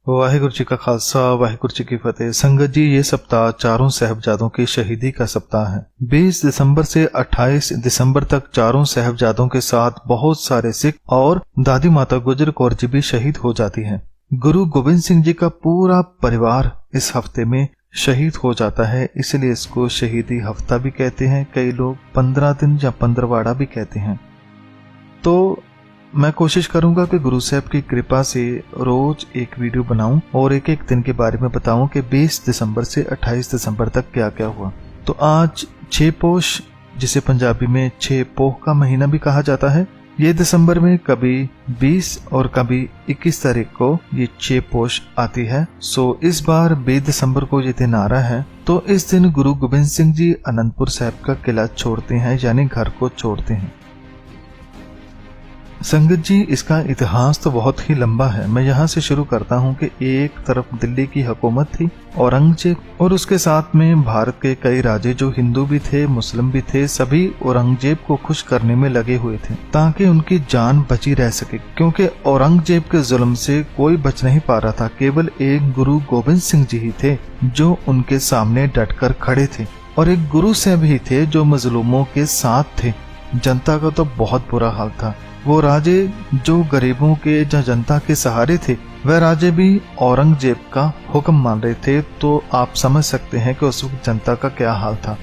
वाहिगुरु जी का खालसा वाहिगुरु जी की फतेह। संगत जी, ये सप्ताह चारों साहिबजादों की शहीदी का सप्ताह है। 20 दिसंबर से 28 दिसंबर तक चारों साहिबजादों के साथ बहुत सारे सिख और दादी माता गुजर कौर जी भी शहीद हो जाती हैं। गुरु गोविंद सिंह जी का पूरा परिवार इस हफ्ते में शहीद हो जाता है, इसलिए इसको शहीदी हफ्ता भी कहते हैं। कई लोग 15 दिन या 15वाड़ा भी कहते हैं। तो मैं कोशिश करूंगा कि गुरु साहब की कृपा से रोज एक वीडियो बनाऊं और एक एक दिन के बारे में बताऊं कि 20 दिसंबर से 28 दिसंबर तक क्या क्या हुआ। तो आज 6 पोष, जिसे पंजाबी में 6 पोह का महीना भी कहा जाता है, ये दिसंबर में कभी 20 और कभी 21 तारीख को ये 6 पोष आती है। सो इस बार 20 दिसंबर को ये दिन आ रहा है। तो इस दिन गुरु गोविंद सिंह जी आनंदपुर साहिब का किला छोड़ते हैं, यानी घर को छोड़ते हैं। संगत जी, इसका इतिहास तो बहुत ही लंबा है। मैं यहाँ से शुरू करता हूँ कि एक तरफ दिल्ली की हुकूमत थी औरंगजेब, और उसके साथ में भारत के कई राजे जो हिंदू भी थे मुस्लिम भी थे, सभी औरंगजेब को खुश करने में लगे हुए थे ताकि उनकी जान बची रह सके, क्योंकि औरंगजेब के जुल्म से कोई बच नहीं पा रहा था। केवल एक गुरु गोविंद सिंह जी ही थे जो उनके सामने डटकर खड़े थे, और एक गुरु साहब ही थे जो मजलूमों के साथ थे। जनता का तो बहुत बुरा हाल था। वो राजे जो गरीबों के या जनता के सहारे थे, वह राजे भी औरंगजेब का हुक्म मान रहे थे। तो आप समझ सकते हैं कि उस वक्त जनता का क्या हाल था।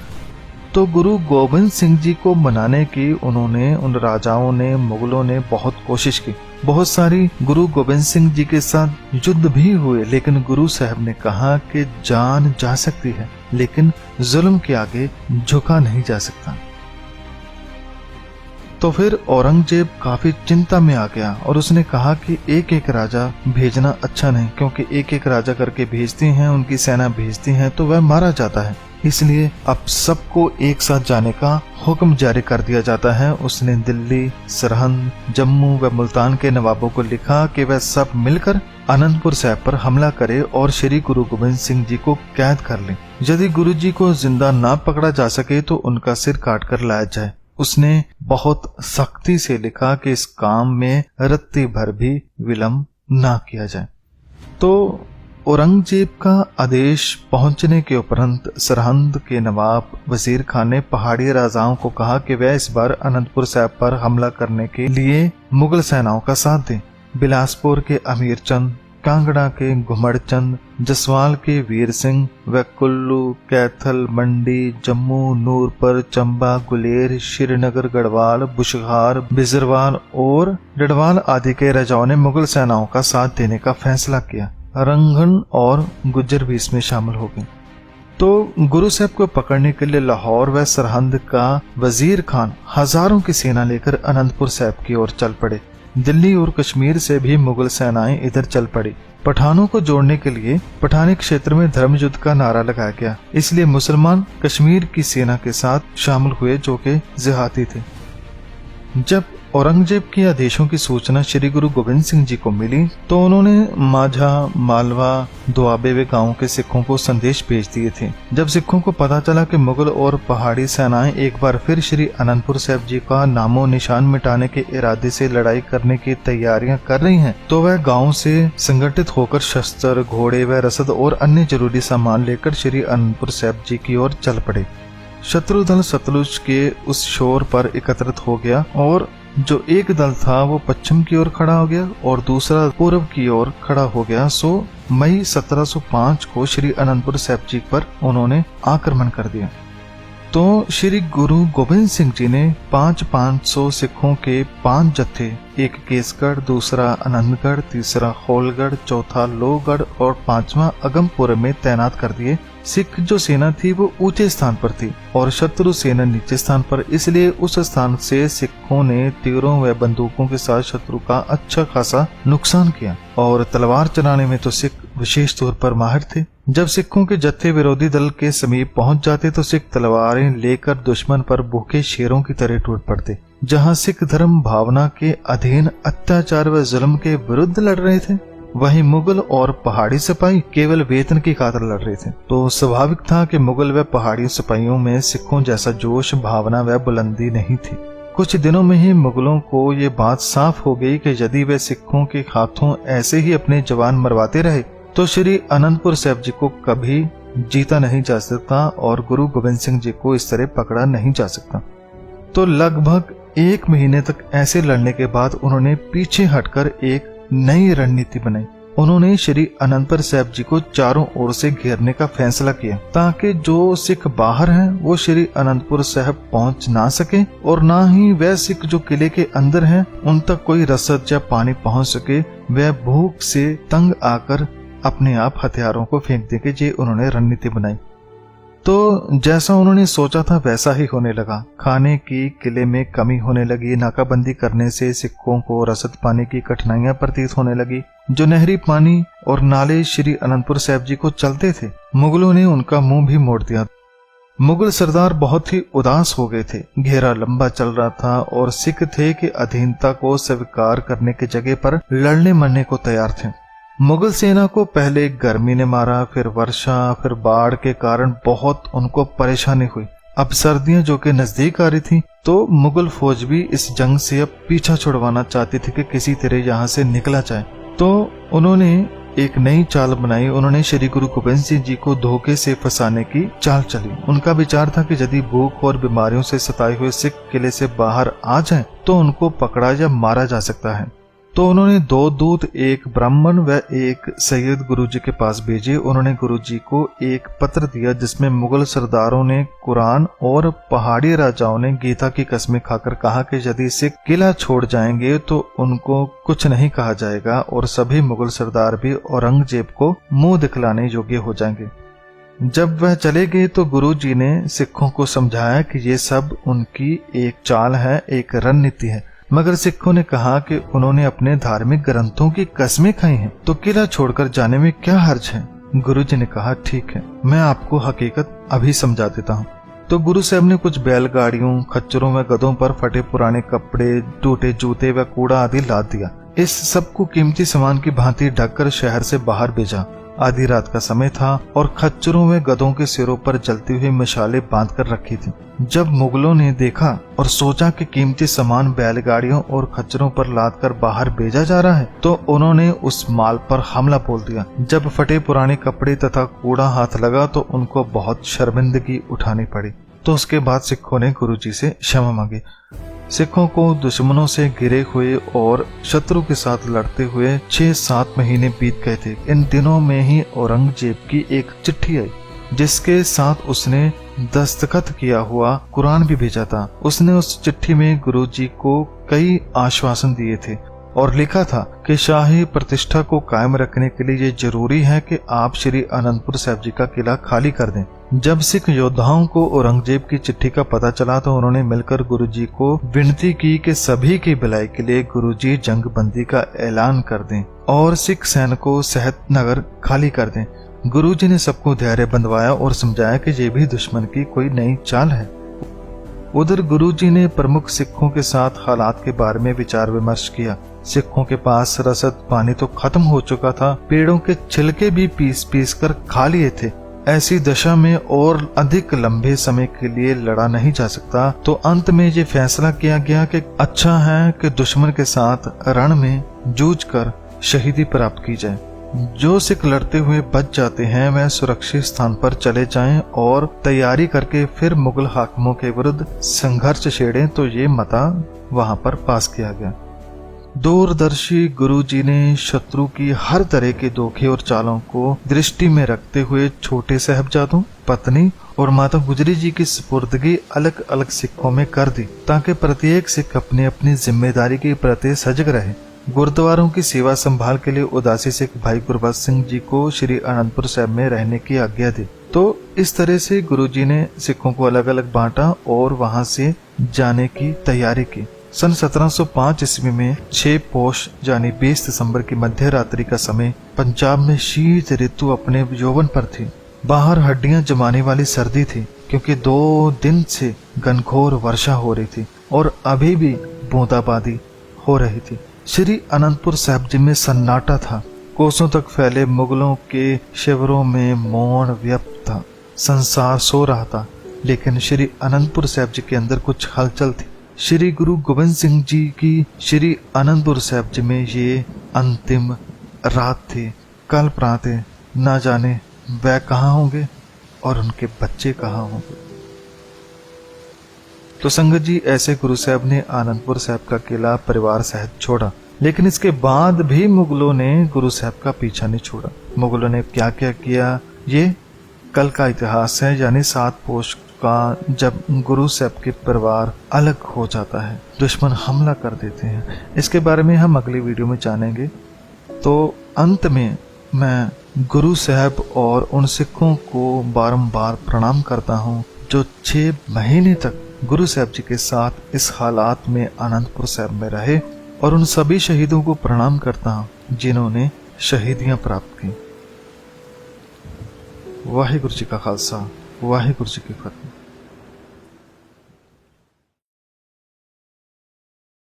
तो गुरु गोविंद सिंह जी को मनाने की उन राजाओं ने, मुगलों ने बहुत कोशिश की। बहुत सारी गुरु गोविंद सिंह जी के साथ युद्ध भी हुए, लेकिन गुरु साहब ने कहा कि जान जा सकती है लेकिन जुल्म के आगे झुका नहीं जा सकता। तो फिर औरंगजेब काफी चिंता में आ गया और उसने कहा कि एक एक राजा भेजना अच्छा नहीं, क्योंकि एक एक राजा करके भेजते हैं, उनकी सेना भेजती हैं तो वह मारा जाता है। इसलिए अब सबको एक साथ जाने का हुक्म जारी कर दिया जाता है। उसने दिल्ली, सरहंद, जम्मू व मुल्तान के नवाबों को लिखा कि वह सब मिलकर आनंदपुर साहिब पर हमला करे और श्री गुरु गोविंद सिंह जी को कैद कर लें। यदि गुरु जी को जिंदा ना पकड़ा जा सके तो उनका सिर काट कर लाया जाए। उसने बहुत सख्ती से लिखा कि इस काम में रत्ती भर भी विलंब ना किया जाए। तो औरंगजेब का आदेश पहुंचने के उपरांत सरहंद के नवाब वजीर खान ने पहाड़ी राजाओं को कहा कि वह इस बार आनंदपुर साहिब पर हमला करने के लिए मुगल सेनाओं का साथ दें। बिलासपुर के अमीर चंद, कांगड़ा के घुमड़ चंद, जसवाल के वीर सिंह व कुल्लू, कैथल, मंडी, जम्मू, नूरपुर, चंबा, गुलेर, श्रीनगर, गढ़वाल, बुशहार, बिजरवाल और डडवाल आदि के राजाओं ने मुगल सेनाओं का साथ देने का फैसला किया। रंगन और गुज्जर भी इसमें शामिल हो गए। तो गुरु साहब को पकड़ने के लिए लाहौर व सरहंद का वजीर खान हजारों की सेना लेकर आनंदपुर साहिब की ओर चल पड़े। दिल्ली और कश्मीर से भी मुगल सेनाएं इधर चल पड़ी। पठानों को जोड़ने के लिए पठानी क्षेत्र में धर्म युद्ध का नारा लगाया गया, इसलिए मुसलमान कश्मीर की सेना के साथ शामिल हुए जो कि जिहादी थे। जब औरंगजेब के आदेशों की सूचना श्री गुरु गोविंद सिंह जी को मिली तो उन्होंने माझा, मालवा, दुआबे वे गांवों के सिखों को संदेश भेज दिए थे। जब सिखों को पता चला कि मुगल और पहाड़ी सेनाएं एक बार फिर श्री आनंदपुर साहिब जी का नामो निशान मिटाने के इरादे से लड़ाई करने की तैयारियां कर रही हैं, तो वह गाँव से संगठित होकर शस्त्र, घोड़े व रसद और अन्य जरूरी सामान लेकर श्री आनंदपुर साहिब जी की ओर चल पड़े। शत्रु दल सतलुज के उस शोर पर एकत्रित हो गया और जो एक दल था वो पश्चिम की ओर खड़ा हो गया और दूसरा पूर्व की ओर खड़ा हो गया। सो मई 1705 को श्री आनंदपुर साहिब जी पर उन्होंने आक्रमण कर दिया। तो श्री गुरु गोविंद सिंह जी ने 500 सिखों के 5 जत्थे, एक केसगढ़, दूसरा आनंदगढ़, तीसरा होलगढ़, चौथा लोहगढ़ और 5वां अगमपुर में तैनात कर दिए। सिख जो सेना थी वो ऊंचे स्थान पर थी और शत्रु सेना नीचे स्थान पर, इसलिए उस स्थान से सिखों ने तीरों व बंदूकों के साथ शत्रु का अच्छा खासा नुकसान किया। और तलवार चलाने में तो सिख विशेष तौर पर माहिर थे। जब सिखों के जत्थे विरोधी दल के समीप पहुंच जाते तो सिख तलवारें लेकर दुश्मन पर भूखे शेरों की तरह टूट पड़ते। जहां सिख धर्म भावना के अधीन अत्याचार व जुल्म के विरुद्ध लड़ रहे थे, वहीं मुगल और पहाड़ी सिपाही केवल वेतन की खातिर लड़ रहे थे। तो स्वाभाविक था कि मुगल व पहाड़ी सिपाहियों में सिखों जैसा जोश, भावना व बुलंदी नहीं थी। कुछ दिनों में ही मुगलों को ये बात साफ हो गई कि यदि वे सिखों के हाथों ऐसे ही अपने जवान मरवाते रहे तो श्री अनंतपुर साहिब जी को कभी जीता नहीं जा सकता और गुरु गोविंद सिंह जी को इस तरह पकड़ा नहीं जा सकता। तो लगभग 1 महीने तक ऐसे लड़ने के बाद उन्होंने पीछे हटकर एक नई रणनीति बनाई। उन्होंने श्री अनंतपुर साहिब जी को चारों ओर से घेरने का फैसला किया ताकि जो सिख बाहर हैं वो श्री अनंतपुर साहिब पहुंच ना सके और ना ही वह सिख जो किले के अंदर हैं उन तक कोई रसद या पानी पहुंच सके। वह भूख से तंग आकर अपने आप हथियारों को फेंक दे के ये उन्होंने रणनीति बनाई। तो जैसा उन्होंने सोचा था वैसा ही होने लगा। खाने की किले में कमी होने लगी। नाकाबंदी करने से सिखों को रसद पाने की कठिनाइयां प्रतीत होने लगी। जो नहरी पानी और नाले श्री अनंतपुर साहिब जी को चलते थे मुगलों ने उनका मुंह भी मोड़ दिया। मुगल सरदार बहुत ही उदास हो गए थे। घेरा लंबा चल रहा था और सिख थे कि अधीनता को स्वीकार करने की जगह पर लड़ने मरने को तैयार थे। मुगल सेना को पहले गर्मी ने मारा, फिर वर्षा, फिर बाढ़ के कारण बहुत उनको परेशानी हुई। अब सर्दियां जो कि नजदीक आ रही थी तो मुगल फौज भी इस जंग से अब पीछा छुड़वाना चाहती थी कि किसी तरह यहाँ से निकला जाए। तो उन्होंने एक नई चाल बनाई। उन्होंने श्री गुरु गोविंद सिंह जी को धोखे से फंसाने की चाल चली। उनका विचार था कि यदि भूख और बीमारियों से सताए हुए सिख किले से बाहर आ जाएं तो उनको पकड़ा या मारा जा सकता है। तो उन्होंने 2 दूत, एक ब्राह्मण व एक सैयद गुरुजी के पास भेजे। उन्होंने गुरुजी को एक पत्र दिया जिसमें मुगल सरदारों ने कुरान और पहाड़ी राजाओं ने गीता की कसमें खाकर कहा कि यदि सिख किला छोड़ जाएंगे तो उनको कुछ नहीं कहा जाएगा और सभी मुगल सरदार भी औरंगजेब को मुंह दिखलाने योग्य हो जाएंगे। जब वह चले गए तो गुरुजी ने सिखों को समझाया कि ये सब उनकी एक चाल है, एक रणनीति है। मगर सिखों ने कहा कि उन्होंने अपने धार्मिक ग्रंथों की कसमें खाई हैं, तो किला छोड़कर जाने में क्या हर्ज है। गुरुजी ने कहा ठीक है, मैं आपको हकीकत अभी समझा देता हूँ। तो गुरु साहब ने कुछ बैलगाड़ियों, खच्चरों व गधों पर फटे पुराने कपड़े, टूटे जूते व कूड़ा आदि लाद दिया। इस सब को कीमती सामान की भांति ढककर शहर से बाहर भेजा। आधी रात का समय था और खच्चरों व गधों के सिरों पर जलती हुई मशाले बांधकर रखी थी। जब मुगलों ने देखा और सोचा कि कीमती सामान बैलगाड़ियों और खच्चरों पर लाद कर बाहर भेजा जा रहा है तो उन्होंने उस माल पर हमला बोल दिया। जब फटे पुराने कपड़े तथा कूड़ा हाथ लगा तो उनको बहुत शर्मिंदगी उठानी पड़ी। तो उसके बाद सिखों ने गुरुजी से क्षमा मांगी। सिखों को दुश्मनों से घिरे हुए और शत्रु के साथ लड़ते हुए 6-7 महीने बीत गए थे। इन दिनों में ही औरंगजेब की एक चिट्ठी आई जिसके साथ उसने दस्तखत किया हुआ कुरान भी भेजा था। उसने उस चिट्ठी में गुरुजी को कई आश्वासन दिए थे और लिखा था कि शाही प्रतिष्ठा को कायम रखने के लिए ये जरूरी है कि आप श्री अनंतपुर साहिब जी का किला खाली कर दें। जब सिख योद्धाओं को औरंगजेब की चिट्ठी का पता चला तो उन्होंने मिलकर गुरुजी को विनती की कि सभी की भलाई के लिए गुरुजी जंग बंदी का ऐलान कर दें और सिख सैनिकों सहित नगर खाली कर दें। गुरुजी ने सबको धैर्य बंधवाया और समझाया कि ये भी दुश्मन की कोई नई चाल है। उधर गुरुजी ने प्रमुख सिखों के साथ हालात के बारे में विचार विमर्श किया। सिखों के पास रसद पानी तो खत्म हो चुका था, पेड़ों के छिलके भी पीस पीस कर खा लिए थे। ऐसी दशा में और अधिक लंबे समय के लिए लड़ा नहीं जा सकता। तो अंत में ये फैसला किया गया कि अच्छा है कि दुश्मन के साथ रण में जूझकर शहीदी प्राप्त की जाए। जो सिख लड़ते हुए बच जाते हैं वह सुरक्षित स्थान पर चले जाएं और तैयारी करके फिर मुगल हाकिमों के विरुद्ध संघर्ष छेड़ें। तो ये मता वहां पर पास किया गया। दूरदर्शी गुरुजी ने शत्रु की हर तरह के धोखे और चालों को दृष्टि में रखते हुए छोटे साहबजादों, पत्नी और माता गुजरी जी की सुपुर्दगी अलग अलग सिखों में कर दी ताकि प्रत्येक सिख अपनी अपनी जिम्मेदारी के प्रति सजग रहे। गुरुद्वारों की सेवा संभाल के लिए उदासी सिख भाई गुरबख्श सिंह जी को श्री अनंतपुर साहिब में रहने की आज्ञा दी। तो इस तरह से गुरुजी ने सिखों को अलग अलग बांटा और वहां से जाने की तैयारी की। सन 1705 ईस्वी में 6 पोष यानी 20 दिसंबर की मध्य रात्रि का समय पंजाब में शीत ऋतु अपने यौवन पर थी। बाहर हड्डियां जमाने वाली सर्दी थी क्योंकि 2 दिन से घनघोर वर्षा हो रही थी और अभी भी बूंदाबांदी हो रही थी। श्री अनंतपुर साहिब जी में सन्नाटा था। कोसों तक फैले मुगलों के शिविरों में मौन व्याप्त था। संसार सो रहा था लेकिन श्री अनंतपुर साहिब जी के अंदर कुछ हलचल थी। श्री गुरु गोबिंद सिंह जी की श्री आनंदपुर साहिब जी में ये अंतिम रात थी। कल प्रातः ना जाने वह कहाँ होंगे और उनके बच्चे कहाँ होंगे। तो संगत जी, ऐसे गुरु साहब ने आनंदपुर साहब का किला परिवार सहित छोड़ा, लेकिन इसके बाद भी मुगलों ने गुरु साहब का पीछा नहीं छोड़ा। मुगलों ने क्या क्या किया ये कल का इतिहास है, यानी 7 पोष का जब गुरु साहब के परिवार अलग हो जाता है, दुश्मन हमला कर देते हैं। इसके बारे में हम अगली वीडियो में जानेंगे। तो अंत में मैं गुरु साहब और उन सिखों को बारंबार प्रणाम करता हूँ जो 6 महीने तक गुरु साहब जी के साथ इस हालात में आनंदपुर साहब में रहे, और उन सभी शहीदों को प्रणाम करता हूँ जिन्होंने शहीदियां प्राप्त की। वाहिगुरु जी का खालसा, वाहिगुरु जी की फतेह।